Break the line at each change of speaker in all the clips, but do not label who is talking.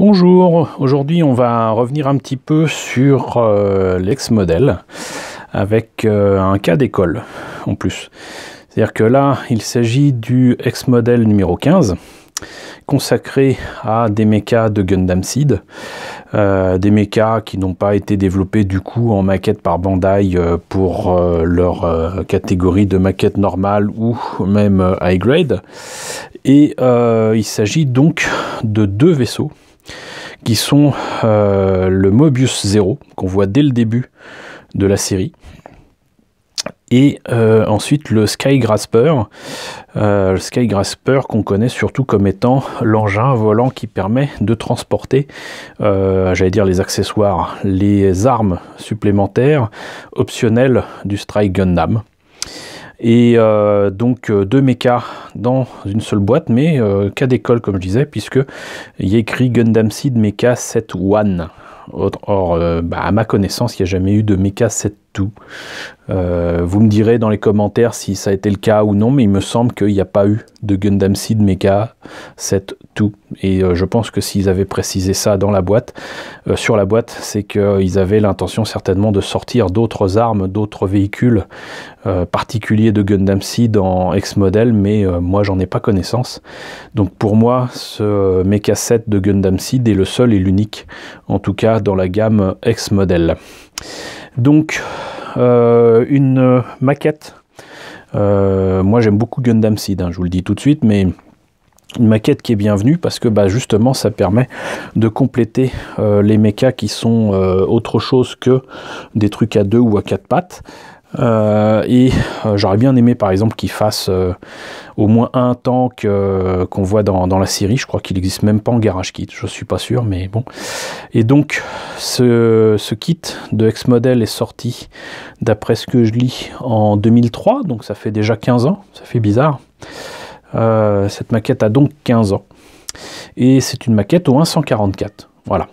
Bonjour, aujourd'hui on va revenir un petit peu sur l'ex-modèle avec un cas d'école en plus. C'est-à-dire que là il s'agit du ex-modèle numéro 15 consacré à des mechas de Gundam Seed, des mechas qui n'ont pas été développés du coup en maquette par Bandai pour leur catégorie de maquette normale ou même high grade. Et il s'agit donc de deux vaisseaux qui sont le Mobius 0, qu'on voit dès le début de la série, et ensuite le Skygrasper, qu'on connaît surtout comme étant l'engin volant qui permet de transporter, j'allais dire les accessoires, les armes supplémentaires, optionnelles du Strike Gundam. Et donc deux mechas dans une seule boîte, mais cas d'école comme je disais, puisque il y a écrit Gundam Seed Mecha Set 1. Or, à ma connaissance, il n'y a jamais eu de Mecha Set 2. Vous me direz dans les commentaires si ça a été le cas ou non, mais il me semble qu'il n'y a pas eu de Gundam Seed Mecha Set 2. Et je pense que s'ils avaient précisé ça dans la boîte, sur la boîte, c'est qu'ils avaient l'intention certainement de sortir d'autres armes, d'autres véhicules particuliers de Gundam Seed en ex-modèle, mais moi j'en ai pas connaissance. Donc pour moi, ce Mecha Set de Gundam Seed est le seul et l'unique, en tout cas dans la gamme ex-modèle. Donc une maquette, moi j'aime beaucoup Gundam Seed, je vous le dis tout de suite, mais une maquette qui est bienvenue parce que justement ça permet de compléter les mechas qui sont autre chose que des trucs à deux ou à quatre pattes. J'aurais bien aimé par exemple qu'il fasse au moins un tank qu'on voit dans la série. Je crois qu'il n'existe même pas en garage kit, je suis pas sûr, mais bon. Et donc ce kit de ex-modèle est sorti, d'après ce que je lis, en 2003, donc ça fait déjà 15 ans, ça fait bizarre. Cette maquette a donc 15 ans et c'est une maquette au 144, voilà.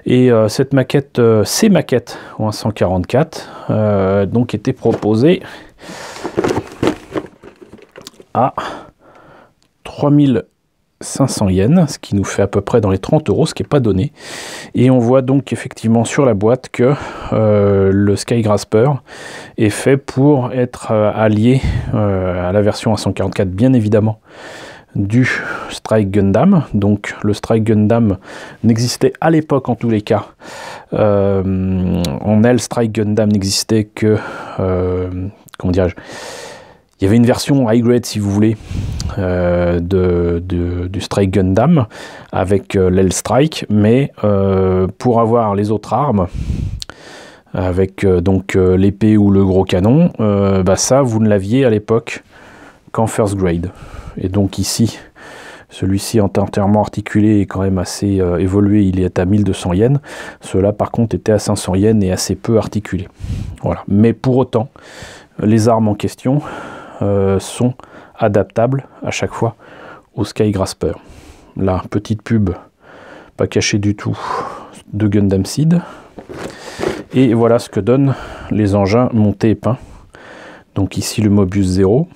Et cette maquette, ces maquettes au 144 donc étaient proposées à 3500 yens, ce qui nous fait à peu près dans les 30 €, ce qui n'est pas donné. Et on voit donc effectivement sur la boîte que le Skygrasper est fait pour être allié à la version 144, bien évidemment, du Strike Gundam. Donc le Strike Gundam n'existait à l'époque, en tous les cas, en aile Strike Gundam n'existait que, comment dirais-je, il y avait une version high grade, si vous voulez, du Strike Gundam avec l'aile Strike, mais pour avoir les autres armes avec donc l'épée ou le gros canon, ça vous ne l'aviez à l'époque qu'en first grade. Et donc ici, celui-ci est entièrement articulé et quand même assez évolué, il est à 1200 yens. Ceux-là par contre était à 500 yens et assez peu articulé. Voilà. Mais pour autant, les armes en question sont adaptables à chaque fois au Skygrasper. Là, petite pub, pas cachée du tout, de Gundam Seed. Et voilà ce que donnent les engins montés et peints. Donc ici le Mobius 0.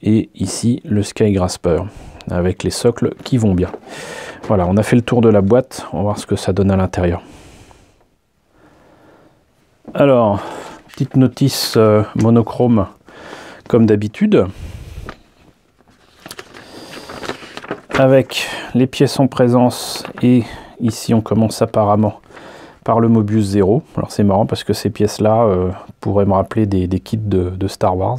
Et ici le Skygrasper, avec les socles qui vont bien. Voilà, on a fait le tour de la boîte, on va voir ce que ça donne à l'intérieur. Alors, petite notice monochrome comme d'habitude, avec les pièces en présence, et ici on commence apparemment par le Mobius 0. Alors c'est marrant parce que ces pièces-là pourraient me rappeler des kits de Star Wars.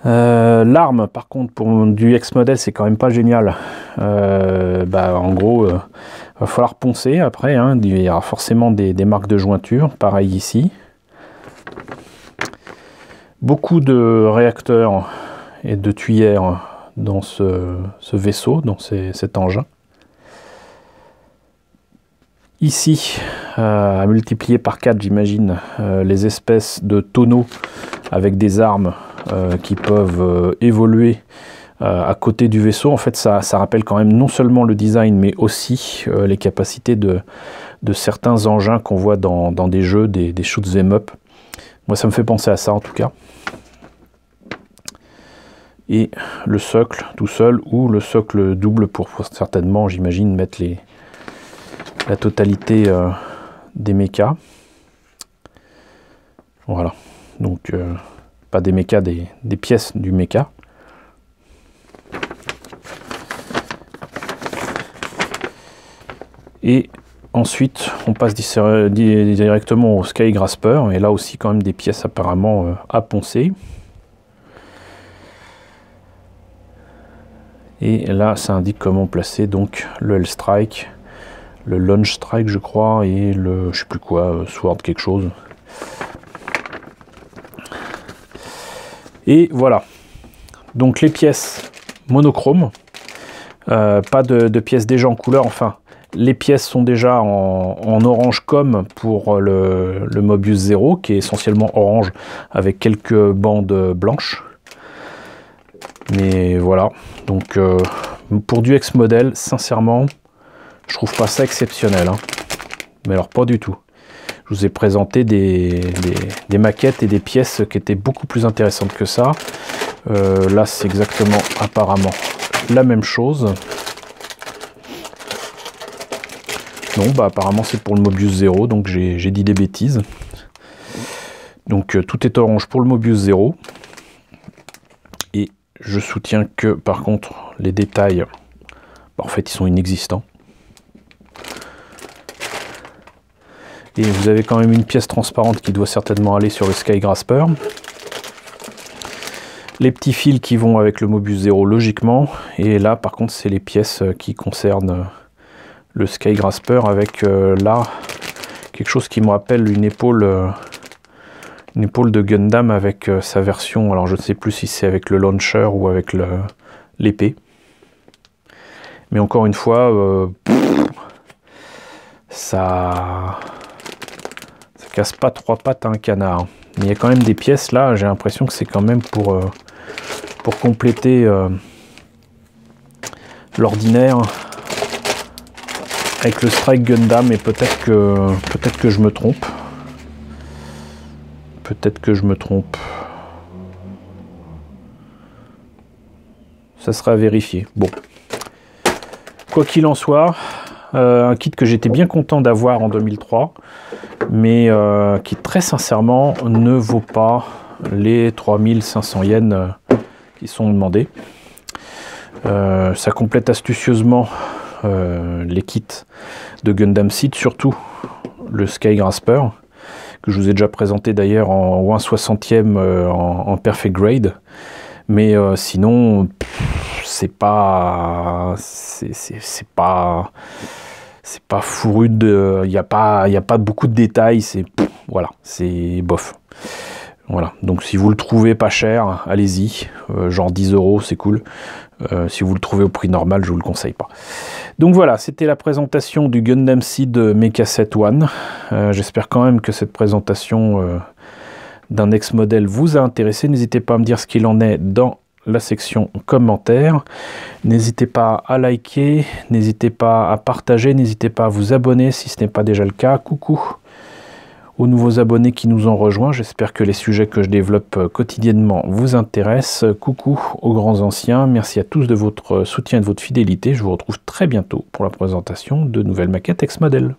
L'arme par contre pour du ex-modèle c'est quand même pas génial. En gros va falloir poncer après, il y aura forcément des marques de jointure, pareil ici. Beaucoup de réacteurs et de tuyères dans ce vaisseau, dans cet engin. Ici, à multiplier par 4, j'imagine, les espèces de tonneaux avec des armes qui peuvent évoluer à côté du vaisseau. En fait, ça rappelle quand même non seulement le design, mais aussi les capacités de certains engins qu'on voit dans des jeux, des shoot 'em up. Moi, ça me fait penser à ça, en tout cas. et le socle tout seul, ou le socle double pour certainement, j'imagine, mettre la totalité des mechas. Voilà, donc pas des mechas, des pièces du mecha. Et ensuite, on passe directement au Skygrasper, et là aussi quand même des pièces apparemment à poncer. Et là, ça indique comment placer donc le Hellstrike, le Launch Strike, je crois, et le, je sais plus quoi, Sword quelque chose. Et voilà. Donc les pièces monochromes, pas de pièces déjà en couleur, enfin. Les pièces sont déjà en orange comme pour le Mobius 0, qui est essentiellement orange avec quelques bandes blanches. Mais voilà, donc pour du ex-modèle, sincèrement, je trouve pas ça exceptionnel. Hein. Mais alors pas du tout. Je vous ai présenté des maquettes et des pièces qui étaient beaucoup plus intéressantes que ça. Là, c'est exactement apparemment la même chose. Non, bah apparemment c'est pour le Mobius 0, donc j'ai dit des bêtises. Donc tout est orange pour le Mobius 0. Et je soutiens que par contre les détails, bah, en fait ils sont inexistants. Et vous avez quand même une pièce transparente qui doit certainement aller sur le Skygrasper. Les petits fils qui vont avec le Mobius 0 logiquement. Et là par contre c'est les pièces qui concernent le Skygrasper avec là quelque chose qui me rappelle une épaule de Gundam avec sa version, alors je ne sais plus si c'est avec le launcher ou avec l'épée, mais encore une fois ça casse pas trois pattes à un canard. Mais il y a quand même des pièces là, j'ai l'impression que c'est quand même pour compléter l'ordinaire avec le Strike Gundam, et peut-être que je me trompe. Peut-être que je me trompe. Ça sera à vérifier. Bon. Quoi qu'il en soit, un kit que j'étais bien content d'avoir en 2003, mais qui très sincèrement ne vaut pas les 3500 yens qui sont demandés. Ça complète astucieusement les kits de Gundam Seed, surtout le Skygrasper, que je vous ai déjà présenté d'ailleurs en 1/60e en Perfect Grade, mais sinon c'est pas fourru de, il y a pas beaucoup de détails, voilà, c'est bof. Voilà, donc si vous le trouvez pas cher, allez-y, genre 10 €, c'est cool. Si vous le trouvez au prix normal, je vous le conseille pas. Donc voilà, c'était la présentation du Gundam Seed Mecha Set One. J'espère quand même que cette présentation d'un ex-modèle vous a intéressé. N'hésitez pas à me dire ce qu'il en est dans la section commentaires. N'hésitez pas à liker, n'hésitez pas à partager, n'hésitez pas à vous abonner si ce n'est pas déjà le cas. Coucou aux nouveaux abonnés qui nous ont rejoints. J'espère que les sujets que je développe quotidiennement vous intéressent. Coucou aux grands anciens. Merci à tous de votre soutien et de votre fidélité. Je vous retrouve très bientôt pour la présentation de nouvelles maquettes ex-modèles.